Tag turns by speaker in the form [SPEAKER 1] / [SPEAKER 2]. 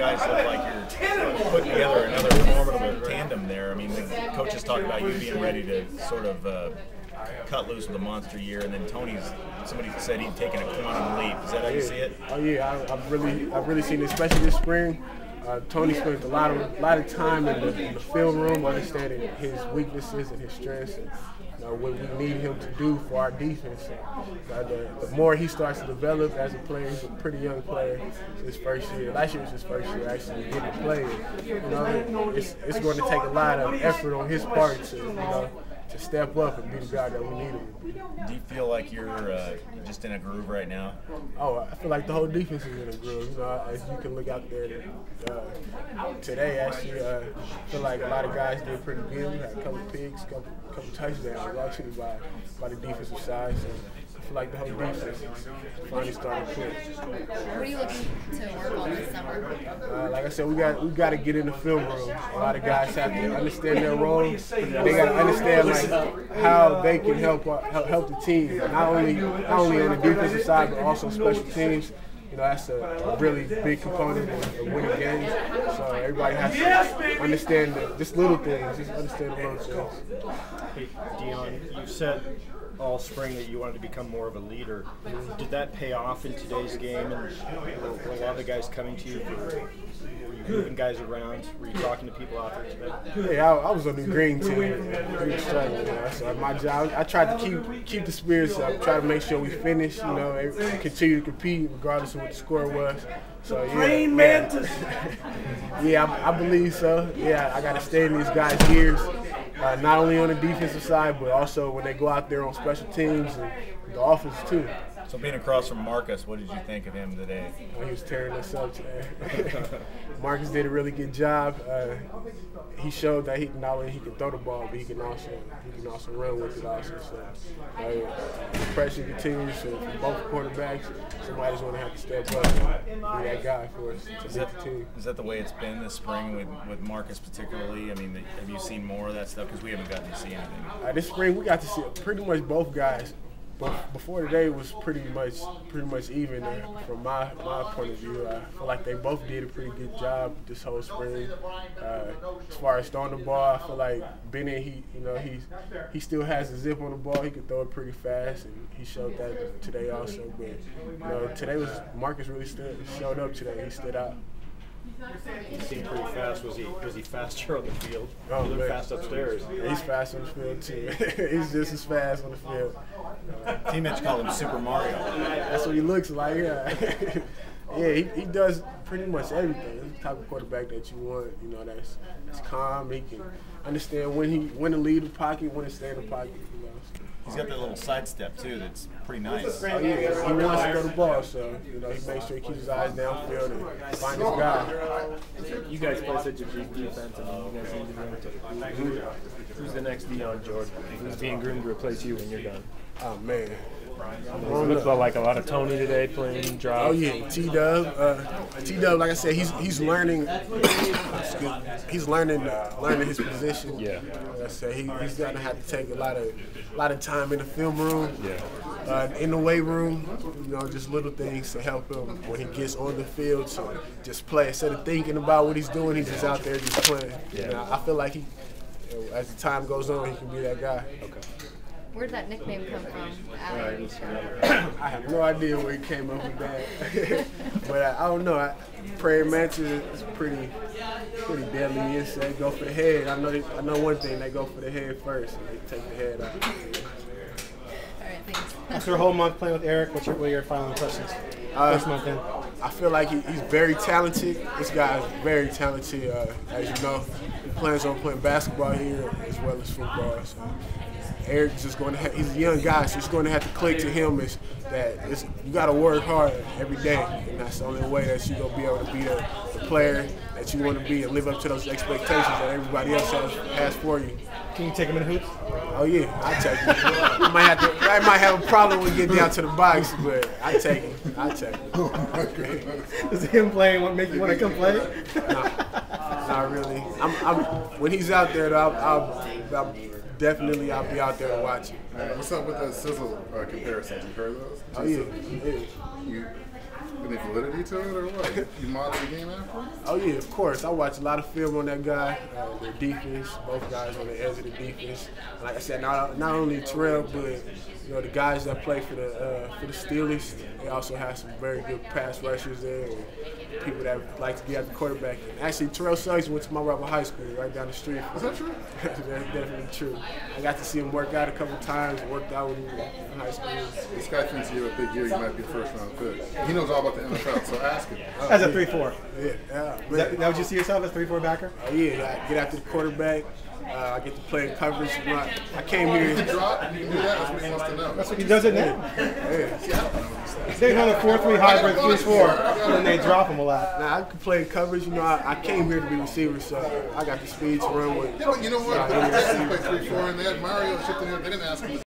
[SPEAKER 1] guys look like you're putting together another formidable tandem there. I mean, the coaches talk about you being ready to sort of cut loose with a monster year, and then somebody said he'd taken a quantum leap. Is that how you see it?
[SPEAKER 2] Oh yeah, I've really seen it, especially this spring. Tony spent a lot of time in the film room, understanding his weaknesses and his strengths, and what we need him to do for our defense. The more he starts to develop as a player, he's a pretty young player. His first year, last year was his first year actually getting to play. It's going to take a lot of effort on his part to step up and be the guy that we need him to be.
[SPEAKER 1] Do you feel like you're just in a groove right now?
[SPEAKER 2] Oh, I feel like the whole defense is in a groove. As you can look out there today, actually, I feel like a lot of guys did pretty good. We had a couple picks, couple touchdowns actually by the defensive side. So I feel like the whole defense is finally starting to click.
[SPEAKER 3] What are you looking to work on this summer?
[SPEAKER 2] Like I said, we got to get in the film room. A lot of guys have to understand their roles. They got to understand how they can help the team, not only on the defensive side, but also special teams. That's a really big component of winning games. So everybody has to understand just little things, just understand the little things.
[SPEAKER 4] Hey, Dion, you said all spring that you wanted to become more of a leader. Did that pay off in today's game? And were a lot of the guys coming to you? Were you moving guys around? Were you talking to people out there today?
[SPEAKER 2] Yeah, I was on the green team. We were struggling. So my job, I tried to keep the spirits up, try to make sure we finish. Continue to compete regardless of what the score was. So yeah, I believe so. Yeah, I got to stay in these guys' ears. Not only on the defensive side, but also when they go out there on special teams and the offense too.
[SPEAKER 1] So being across from Marcus, what did you think of him today?
[SPEAKER 2] He was tearing us up today. Marcus did a really good job. He showed that he not only can throw the ball, but he can also run with it also. So the pressure continues from both quarterbacks. Somebody's going to have to step up and be that guy for us to beat the team.
[SPEAKER 1] Is that the way it's been this spring with Marcus particularly? I mean, have you seen more of that stuff? Because we haven't gotten to see anything.
[SPEAKER 2] This spring we got to see pretty much both guys. But before today was pretty much even from my point of view. I feel like they both did a pretty good job this whole spring. As far as throwing the ball, I feel like Bennett, he still has a zip on the ball. He can throw it pretty fast, and he showed that today also. But today was Marcus really showed up today. He stood out.
[SPEAKER 4] He seemed pretty fast. Was he faster on the field?
[SPEAKER 2] Oh,
[SPEAKER 4] he looked fast upstairs.
[SPEAKER 2] He's fast on the field too. He's just as fast on the field.
[SPEAKER 1] Teammates call him Super Mario.
[SPEAKER 2] That's what he looks like. Yeah, yeah. He does pretty much everything. He's the type of quarterback that you want. That's calm. He can understand when to leave the pocket, when to stay in the pocket.
[SPEAKER 1] He's got that little sidestep too. That's pretty nice.
[SPEAKER 2] Oh yeah, he wants to throw the ball, so he makes sure he keeps his eyes downfield and find his guy.
[SPEAKER 5] You guys play such a big defense. I mean, you guys need to learn to. Who's the next Dion Jordan? Who's being groomed to replace you when you're done?
[SPEAKER 2] Oh man.
[SPEAKER 5] It looks like a lot of Tony today playing drive.
[SPEAKER 2] Oh yeah, T-Dub. Like I said, he's learning. He's learning his position.
[SPEAKER 5] Yeah.
[SPEAKER 2] Like I said, he's gonna have to take a lot of time in the film room.
[SPEAKER 5] Yeah.
[SPEAKER 2] In the weight room, just little things to help him when he gets on the field. So just play instead of thinking about what he's doing. He's just out there just playing.
[SPEAKER 5] Yeah.
[SPEAKER 2] I feel like as the time goes on, he can be that guy.
[SPEAKER 5] Okay.
[SPEAKER 3] Where did that nickname come from?
[SPEAKER 2] I have no idea where he came up with that, but I don't know. Praying mantis is pretty deadly insect. Go for the head. I know one thing. They go for the head first, and they take the head out.
[SPEAKER 3] All right, thanks.
[SPEAKER 6] After a whole month playing with Eric, what are your final impressions? First month in.
[SPEAKER 2] I feel like he's very talented. This guy is very talented. As you know, he plans on playing basketball here as well as football. So Eric's just going to he's a young guy, so it's going to have to click to him is that you got to work hard every day, and that's the only way that you're going to be able to be the player that you want to be and live up to those expectations that everybody else has for you.
[SPEAKER 6] Can you take him in hoops?
[SPEAKER 2] Oh yeah, I take him. I might have a problem when we get down to the box, but I take him.
[SPEAKER 6] Does him playing make you want to come play?
[SPEAKER 2] Not really. When he's out there, I'll definitely I'll be out there watching.
[SPEAKER 7] What's up with the sizzle comparisons? You heard those?
[SPEAKER 2] Oh yeah.
[SPEAKER 7] any validity to it or what? You model the game after?
[SPEAKER 2] Oh yeah, of course. I watch a lot of film on that guy, their defense, both guys on the edge of the defense. Like I said, not only Terrell, but the guys that play for the Steelers, they also have some very good pass rushers there, and people that like to get at the quarterback. And actually, Terrell Suggs went to my rival high school right down the street.
[SPEAKER 7] Is that true?
[SPEAKER 2] That's definitely true. I got to see him work out a couple times, worked out with him in high school.
[SPEAKER 7] This guy thinks you have a big year, you might be a first-round pick. He knows all about the NFL, so ask him.
[SPEAKER 6] As a 3-4.
[SPEAKER 2] Yeah.
[SPEAKER 6] Now would you see yourself as 3-4 backer?
[SPEAKER 2] Oh yeah, I get after the quarterback. I get to play in coverage. I came here.
[SPEAKER 7] You can drop, you can do that, that's what he wants to know.
[SPEAKER 6] That's what he does it now.
[SPEAKER 2] Yeah.
[SPEAKER 7] See, I don't know these things.
[SPEAKER 6] They run a 4-3 hybrid 3-4, and then they drop him a lot.
[SPEAKER 2] Now I can play in coverage. I came here to be receiver, so I got the speed to run with.
[SPEAKER 7] Yeah, but you know what? They didn't play 3-4 and they had Mario shifting there. They didn't ask him to